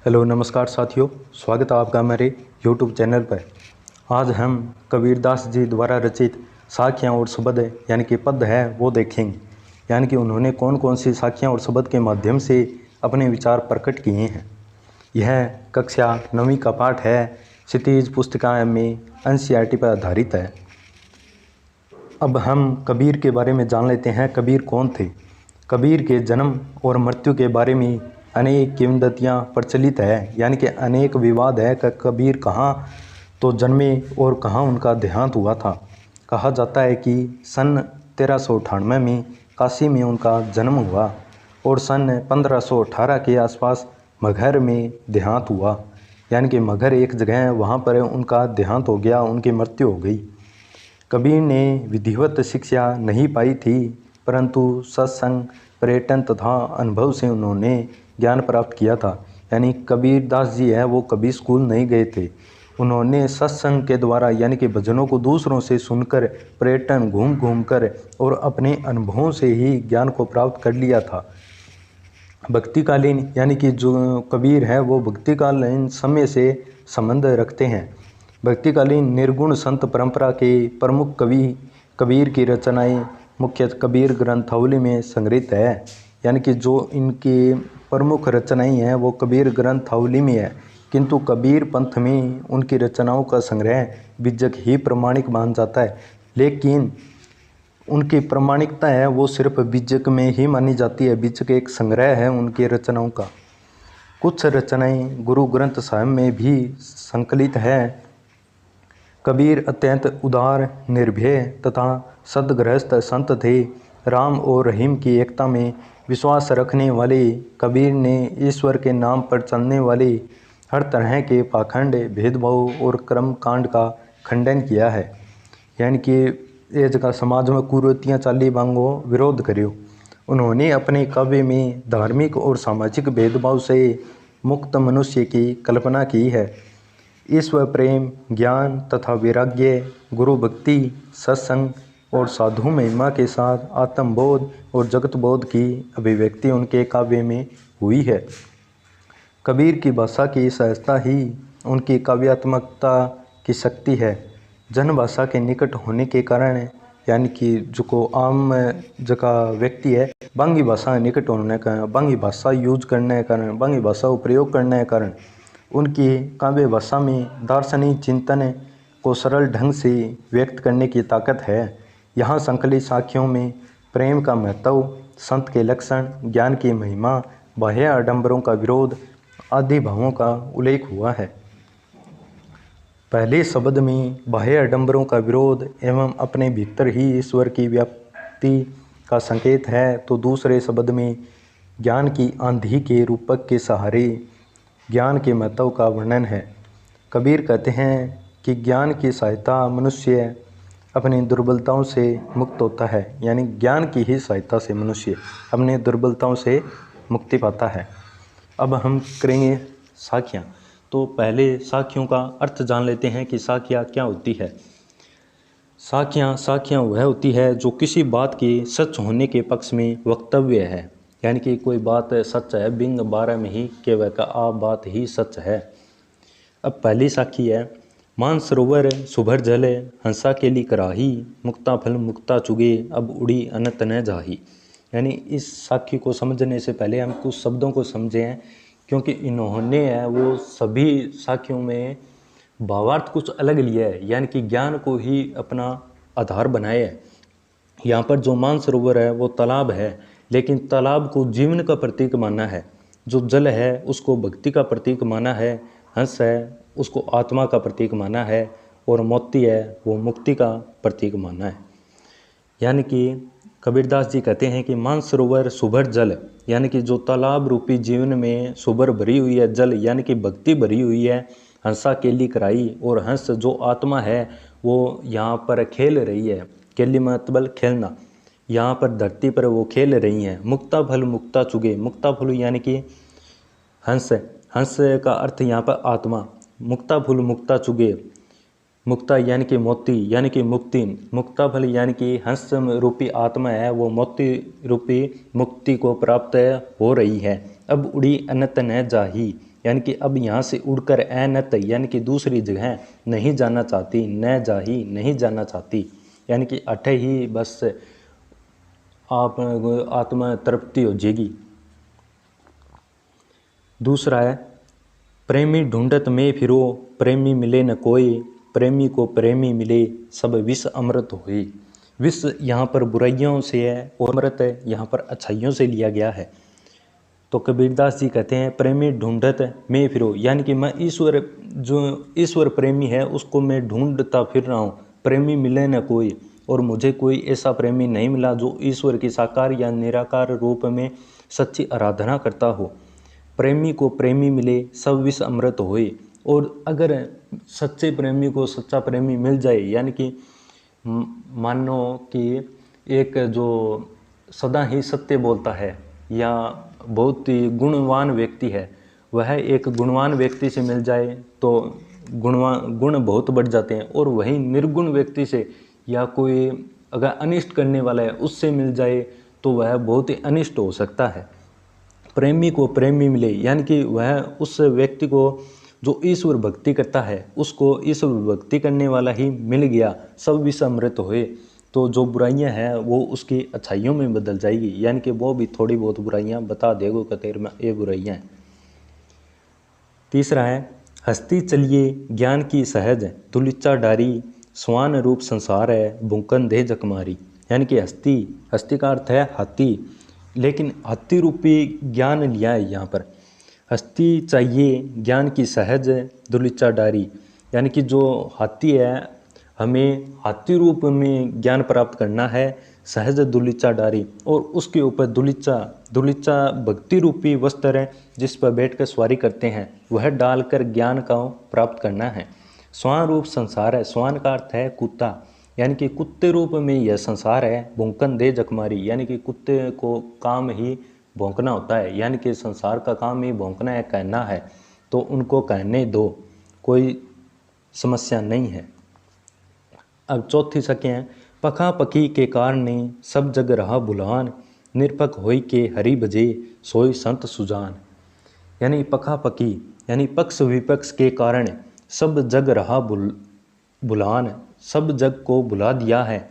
Hello नमस्कार साथियों, स्वागत है आपका मेरे यूट्यूब चैनल पर। आज हम कबीरदास जी द्वारा रचित साखियाँ और शब्द यानी कि पद है वो देखेंगे, यानी कि उन्होंने कौन कौन सी साखियाँ और शब्द के माध्यम से अपने विचार प्रकट किए हैं। यह कक्षा 9वीं का पाठ है, क्षितिज पुस्तिका में NCERT पर आधारित है। अब हम कबीर के बारे में जान लेते हैं। कबीर कौन थे? कबीर के जन्म और मृत्यु के बारे में अनेक किंवदंतियाँ प्रचलित है, यानी कि अनेक विवाद है कि कबीर कहाँ तो जन्मे और कहाँ उनका देहांत हुआ था। कहा जाता है कि सन 1398 में काशी में उनका जन्म हुआ और सन 1518 के आसपास मगहर में देहांत हुआ, यानी कि मगहर एक जगह है, वहाँ पर उनका देहांत हो गया, उनकी मृत्यु हो गई। कबीर ने विधिवत शिक्षा नहीं पाई थी, परंतु सत्संग, पर्यटन तथा अनुभव से उन्होंने ज्ञान प्राप्त किया था। यानी कबीरदास जी है वो कभी स्कूल नहीं गए थे। उन्होंने सत्संग के द्वारा यानी कि भजनों को दूसरों से सुनकर, पर्यटन घूम घूम कर और अपने अनुभवों से ही ज्ञान को प्राप्त कर लिया था। भक्तिकालीन यानी कि जो कबीर है वो भक्तिकालीन समय से संबंध रखते हैं। भक्तिकालीन निर्गुण संत परंपरा के प्रमुख कवि कबीर की रचनाएं मुख्य कबीर ग्रंथावली में संग्रहित है, यानी कि जो इनकी प्रमुख रचनाएं हैं वो कबीर ग्रंथावली में है, किंतु कबीर पंथ में उनकी रचनाओं का संग्रह बीजक ही प्रमाणिक मान जाता है। लेकिन उनकी प्रामाणिकता है वो सिर्फ बीजक में ही मानी जाती है। बीजक एक संग्रह है उनकी रचनाओं का। कुछ रचनाएं गुरु ग्रंथ साहिब में भी संकलित है। कबीर अत्यंत उदार, निर्भय तथा सद्गृहस्थ संत थे। राम और रहीम की एकता में विश्वास रखने वाले कबीर ने ईश्वर के नाम पर चलने वाले हर तरह के पाखंड, भेदभाव और कर्म कांड का खंडन किया है। यानी कि ये जगह समाज में कुरीतियाँ चाली बांगो विरोध करियो। उन्होंने अपने काव्य में धार्मिक और सामाजिक भेदभाव से मुक्त मनुष्य की कल्पना की है। ईश्वर प्रेम, ज्ञान तथा वैराग्य, गुरु भक्ति, सत्संग और साधु महिमा के साथ आत्मबोध और जगत बोध की अभिव्यक्ति उनके काव्य में हुई है। कबीर की भाषा की सहजता ही उनकी काव्यात्मकता की शक्ति है। जन भाषा के निकट होने के कारण, यानी कि जो को आम जगह व्यक्ति है बांगी भाषा निकट होने का, बांगी भाषा यूज करने के कारण, बांगी भाषा को प्रयोग करने के कारण उनकी काव्य भाषा में दार्शनिक चिंतन को सरल ढंग से व्यक्त करने की ताकत है। यहाँ संकलित साखियों में प्रेम का महत्व, संत के लक्षण, ज्ञान की महिमा, बाह्य आडंबरों का विरोध आदि भावों का उल्लेख हुआ है। पहले शब्द में बाह्य आडंबरों का विरोध एवं अपने भीतर ही ईश्वर की व्याप्ति का संकेत है, तो दूसरे शब्द में ज्ञान की आंधी के रूपक के सहारे ज्ञान के महत्व का वर्णन है। कबीर कहते हैं कि ज्ञान की सहायता मनुष्य अपनी दुर्बलताओं से मुक्त होता है, यानी ज्ञान की ही सहायता से मनुष्य अपने दुर्बलताओं से मुक्ति पाता है। अब हम करेंगे साखियाँ। तो पहले साखियों का अर्थ जान लेते हैं कि साखियाँ क्या होती है। साखियाँ वह होती है जो किसी बात के सच होने के पक्ष में वक्तव्य है, यानी कि कोई बात सच है बिंग बारह में ही के वह का आ बात ही सच है। अब पहली साखी है, मानसरोवर सुभर जल हंसा के ली कराही, मुक्ता फल मुक्ता चुगे अब उड़ी अनंत न जाही। यानी इस साखी को समझने से पहले हम कुछ शब्दों को समझे हैं, क्योंकि इन्होंने है वो सभी साखियों में भावार्थ कुछ अलग लिया है, यानी कि ज्ञान को ही अपना आधार बनाया है। यहाँ पर जो मानसरोवर है वो तालाब है, लेकिन तालाब को जीवन का प्रतीक माना है। जो जल है उसको भक्ति का प्रतीक माना है। हंस है उसको आत्मा का प्रतीक माना है, और मोती है वो मुक्ति का प्रतीक माना है। यानी कि कबीरदास जी कहते हैं कि मानसरोवर सुभर जल, यानी कि जो तालाब रूपी जीवन में सुभर भरी हुई है जल, यानी कि भक्ति भरी हुई है। हंसा केली कराई, और हंस जो आत्मा है वो यहाँ पर खेल रही है। केली मतलब खेलना, यहाँ पर धरती पर वो खेल रही हैं। मुक्ता फल मुक्ता चुगे, मुक्ता फल यानी कि हंस, हंस का अर्थ यहाँ पर आत्मा। मुक्ता फल मुक्ता चुगे, मुक्ता यानी कि मोती यानी कि मुक्ति, मुक्ता फल यानी कि हंस रूपी आत्मा है वो मोती रूपी मुक्ति को प्राप्त हो रही है। अब उड़ी अनंत न जाही, यानी कि अब यहाँ से उड़कर ऐनत यानी कि दूसरी जगह नहीं जाना चाहती, न जाही नहीं जाना चाहती, यानी कि अठे ही बस आप आत्मा तृप्ति हो जाएगी। दूसरा है प्रेमी ढूंढत में फिरो, प्रेमी मिले न कोई, प्रेमी को प्रेमी मिले सब विष अमृत होए। विष यहाँ पर बुराइयों से है और अमृत है यहाँ पर अच्छाइयों से लिया गया है। तो कबीरदास जी कहते हैं प्रेमी ढूंढत में फिरो, यानी कि मैं ईश्वर, जो ईश्वर प्रेमी है उसको मैं ढूंढता फिर रहा हूँ, प्रेमी मिले न कोई, और मुझे कोई ऐसा प्रेमी नहीं मिला जो ईश्वर की साकार या निराकार रूप में सच्ची आराधना करता हो। प्रेमी को प्रेमी मिले सब विष अमृत होए। और अगर सच्चे प्रेमी को सच्चा प्रेमी मिल जाए, यानी कि मानो कि एक जो सदा ही सत्य बोलता है या बहुत ही गुणवान व्यक्ति है, वह एक गुणवान व्यक्ति से मिल जाए तो गुण बहुत बढ़ जाते हैं। और वही निर्गुण व्यक्ति से या कोई अगर अनिष्ट करने वाला है उससे मिल जाए तो वह बहुत ही अनिष्ट हो सकता है। प्रेमी को प्रेमी मिले, यानी कि वह उस व्यक्ति को जो ईश्वर भक्ति करता है उसको ईश्वर भक्ति करने वाला ही मिल गया, सब विष अमृत होए। तो जो बुराइयां हैं वो उसकी अच्छाइयों में बदल जाएगी, यानी कि वो भी थोड़ी बहुत बुराइयां बता देगो कतेर में ये बुराइयां हैं। तीसरा है हस्ती चलिए ज्ञान की सहज, दुलिच्चा डारी, स्वान रूप संसार है भूकन दे जकमारी। यानी कि हस्ती का अर्थ है हाथी, लेकिन हाथी रूपी ज्ञान लिया है यहाँ पर। हस्ती चाहिए ज्ञान की सहज दुलिच्चा डारी, यानी कि जो हाथी है हमें हाथी रूप में ज्ञान प्राप्त करना है, सहज दुलिच्चा डारी, और उसके ऊपर दुलिच्चा भक्ति रूपी वस्त्र है जिस पर बैठकर सवारी करते हैं, वह डालकर ज्ञान का प्राप्त करना है। स्वान रूप संसार है, स्वान का अर्थ है कुत्ता, यानी कि कुत्ते रूप में यह संसार है। भूकन दे जकमारी, यानी कि कुत्ते को काम ही भौंकना होता है, यानी कि संसार का काम ही भौंकना है, कहना है, तो उनको कहने दो, कोई समस्या नहीं है। अब चौथी सके हैं पखा पखी के कारण सब जग रहा भुलान, निरपक होई के हरि भजे सोई संत सुजान। यानी पखा पखी यानी पक्ष विपक्ष के कारण सब जग रहा भुलान, सब जग को भुला दिया है।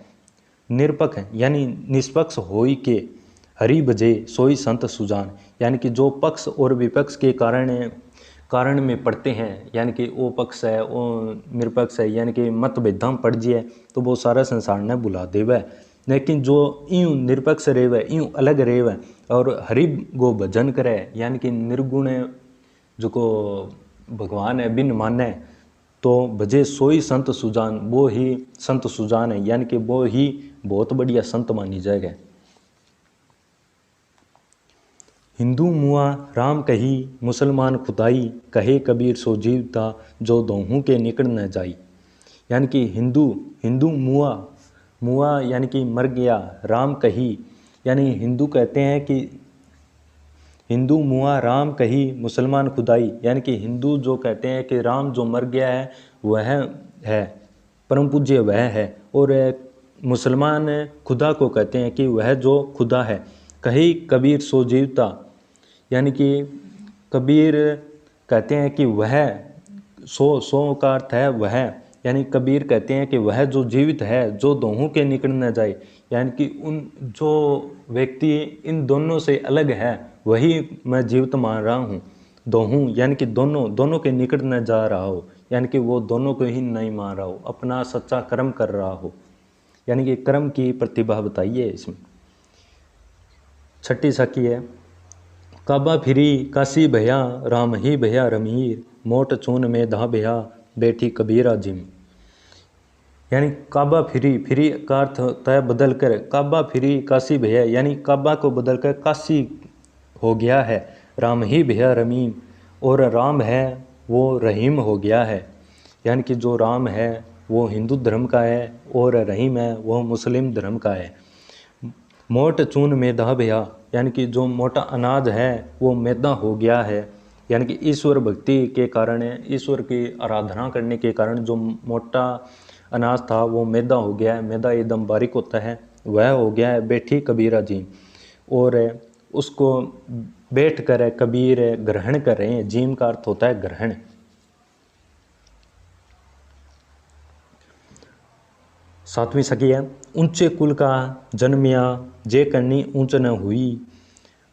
निरपक यानी निष्पक्ष होई के हरि भजे सोई संत सुजान, यानी कि जो पक्ष और विपक्ष के कारण में पढ़ते हैं, यानी कि वो पक्ष है वो निरपक्ष है, यानी कि मतभेदा में पड़ जाए तो वो सारा संसार ने भुला देवे। लेकिन जो यूँ निरपक्ष रेवे, यूँ अलग रेवे और हरि गो भजन करे, यानी कि निर्गुण जो को भगवान है बिन माने, तो भजे सोई संत सुजान, वो ही संत सुजान है, यानी कि वो ही बहुत बढ़िया संत मानी जाएगा। हिंदू मुआ राम कही, मुसलमान खुदाई, कहे कबीर सो जीवता जो दोहूं के निकट न जाई। यानी कि हिंदू मुआ यानी कि मर गया, राम कही यानी हिंदू कहते हैं कि हिंदू मुआ राम कही मुसलमान खुदाई, यानी कि हिंदू जो कहते हैं कि राम जो मर गया है वह है परम पूज्य वह है, और मुसलमान खुदा को कहते हैं कि वह जो खुदा है। कही कबीर सो जीवता, यानी कि कबीर कहते हैं कि वह सो का अर्थ है वह, यानी कबीर कहते हैं कि वह जो जीवित है जो दोनों के निकट न जाए, यानी कि उन जो व्यक्ति इन दोनों से अलग है वही मैं जीवित मान रहा हूँ। दोहूं यानी कि दोनों के निकट न जा रहा हो, यानी कि वो दोनों को ही नहीं मान रहा हो, अपना सच्चा कर्म कर रहा हो, यानी कि कर्म की प्रतिभा बताइए इसमें। छठी साखी है काबा फिरी काशी भया, राम ही भया रमीर, मोट चून में धा भया बैठी कबीरा जिम। यानी काबा फिरी का अर्थ होता है बदल कर, काबा फिरी काशी भया, यानी काबा को बदल कर काशी हो गया है। राम ही भया रमीम, और राम है वो रहीम हो गया है, यानी कि जो राम है वो हिंदू धर्म का है और रहीम है वो मुस्लिम धर्म का है। मोट चून मैदा भया, यानी कि जो मोटा अनाज है वो मैदा हो गया है, यानी कि ईश्वर भक्ति के कारण, ईश्वर की आराधना करने के कारण जो मोटा अनाज था वो मैदा हो गया है, मैदा एकदम बारीक होता है, वह हो गया है बैठी कबीरा जी। और उसको बैठ कर है, कबीर है, ग्रहण कर रहे हैं। जीम का अर्थ होता है ग्रहण। सातवीं सखी है, ऊंचे कुल का जन्मिया जे करनी ऊंच न हुई,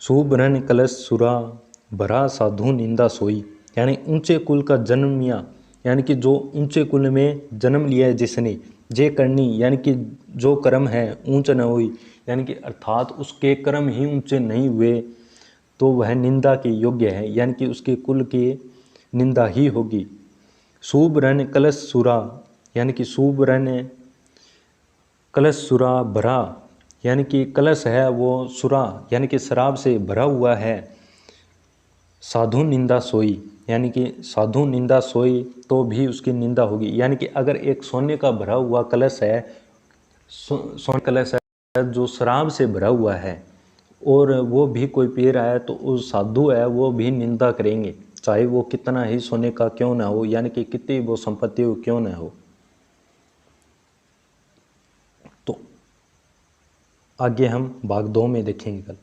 सुबरन कलश सुरा भरा साधु निंदा सोई। यानी ऊंचे कुल का जन्मिया, यानी कि जो ऊंचे कुल में जन्म लिया है जिसने, जे करनी यानी कि जो कर्म है, ऊंच न हुई यानी कि अर्थात उसके कर्म ही ऊंचे नहीं हुए तो वह निंदा के योग्य है, यानी कि उसके कुल की निंदा ही होगी। सुबरन कलश सुरा, यानी कि सुबरन कलश सुरा भरा, यानी कि कलश है वो सुरा यानी कि शराब से भरा हुआ है। साधु निंदा सोई, यानी कि साधु निंदा सोई तो भी उसकी निंदा होगी। यानी कि अगर एक सोने का भरा हुआ कलश है, सोने कलश है जो शराब से भरा हुआ है और वो भी कोई पी रहा है तो उस साधु है वो भी निंदा करेंगे, चाहे वो कितना ही सोने का क्यों ना हो, यानी कि कितनी वो संपत्ति हो क्यों ना हो। तो आगे हम भाग 2 में देखेंगे कल।